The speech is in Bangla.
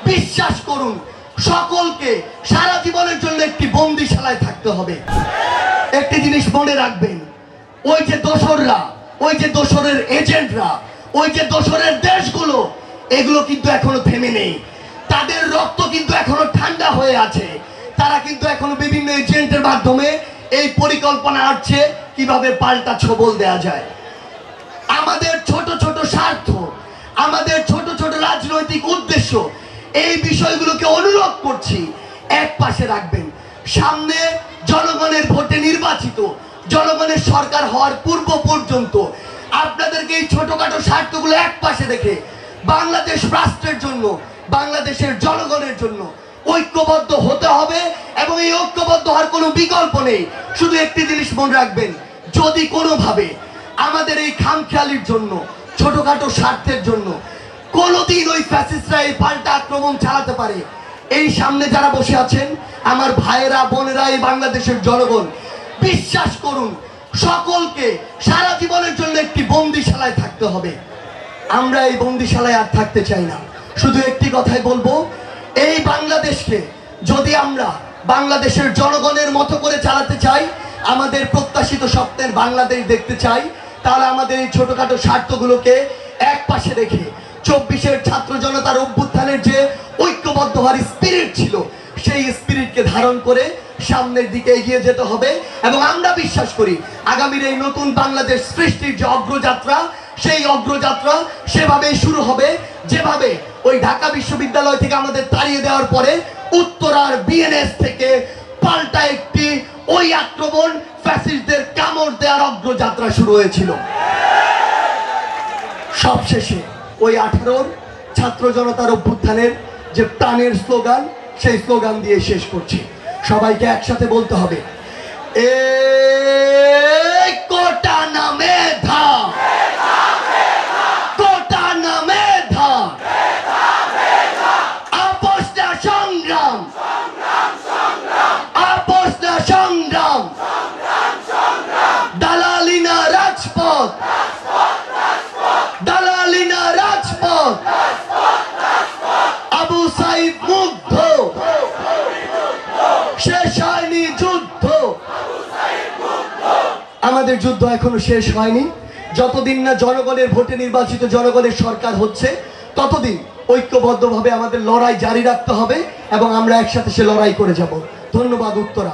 বিশ্বাস করুন, সকলকে সারা জীবনের জন্য একটি বন্দিশালায় থাকতে হবে। একটি জিনিস মনে রাখবেন, ওই যে দোসররা, ওই যে দোসরের এজেন্টরা, ওই যে দোসরের দেশগুলো, এগুলো কিন্তু এখনো থেমে নেই। তাদের রক্ত কিন্তু এখনো ঠান্ডা হয়ে আছে। তারা কিন্তু এখনো বিভিন্ন এজেন্টের মাধ্যমে এই পরিকল্পনা আসছে কিভাবে পাল্টা ছবল দেয়া যায়। আমাদের ছোট ছোট স্বার্থ, আমাদের ছোট ছোট রাজনৈতিক উদ্দেশ্য, এই বিষয়গুলোকে অনুরোধ করছি এক পাশে রাখবেন। সামনে জনগণের ভোটে নির্বাচিত জনগণের সরকার হওয়ার পূর্ব পর্যন্ত আপনাদেরকে এই ছোটখাটো স্বার্থগুলো এক পাশে রেখে বাংলাদেশ রাষ্ট্রের জন্য, বাংলাদেশের জনগণের জন্য ঐক্যবদ্ধ হতে হবে। এবং এই ঐক্যবদ্ধ হওয়ার কোনো বিকল্প নেই। শুধু একটি জিনিস মনে রাখবেন, যদি কোনোভাবে আমাদের এই খামখেয়ালির জন্য, ছোটখাটো স্বার্থের জন্য কোনোদিন ওই ফ্যাসিস্টরা এই পাল্টা আক্রমণ চালাতে পারে, এই সামনে যারা বসে আছেন আমার ভাইয়েরা বোনেরা, এই বাংলাদেশের জনগণ, বিশ্বাস করুন, সকলকে সারা জীবনের জন্য একটি বন্দিশালায় থাকতে হবে। আমরা এই বন্দিশালায় আর থাকতে চাই না। শুধু একটি কথাই বলবো, এই বাংলাদেশকে যদি আমরা বাংলাদেশের জনগণের মতো করে চালাতে চাই, আমাদের প্রত্যাশিত স্বপ্নের বাংলাদেশ দেখতে চাই, তাহলে আমাদের এই ছোটখাটো স্বার্থগুলোকে এক পাশে রেখে 24-এর ছাত্র জনতার অভ্যুত্থানের যে ঐক্যবদ্ধ হওয়ার স্পিরিট ছিল, সেই স্পিরিটকে ধারণ করে সামনের দিকে এগিয়ে যেতে হবে। এবং আমরা বিশ্বাস করি আগামীর এই নতুন বাংলাদেশ সৃষ্টির যে অগ্রযাত্রা, সেই অগ্রযাত্রা সেভাবেই শুরু হবে, যেভাবে ওই ঢাকা বিশ্ববিদ্যালয় থেকে আমাদের তাড়িয়ে দেওয়ার পরে উত্তরার বিএনএস থেকে পাল্টা একটি ওই আক্রমণ, ফ্যাসিস্টদের কামড় দেওয়ার অগ্রযাত্রা শুরু হয়েছিল। সবশেষে ওই 18-র ছাত্র জনতার অভ্যুত্থানের যে প্রাণের স্লোগান, সেই স্লোগান দিয়ে শেষ করছি। সবাইকে একসাথে বলতে হবে, এই কোটা না মেধা, কোটা না মেধা, আপোষ না সংগ্রাম, আপোষ না সংগ্রাম, দালালি না রাজপথ, দালালি না রাজপথ, আবু সাইদ মুগ্ধ, শেষ হয়নি যুদ্ধ। আমাদের যুদ্ধ এখনো শেষ হয়নি। যতদিন না জনগণের ভোটে নির্বাচিত জনগণের সরকার হচ্ছে, ততদিন ঐক্যবদ্ধভাবে আমাদের লড়াই জারি রাখতে হবে এবং আমরা একসাথে সে লড়াই করে যাব। ধন্যবাদ উত্তরা।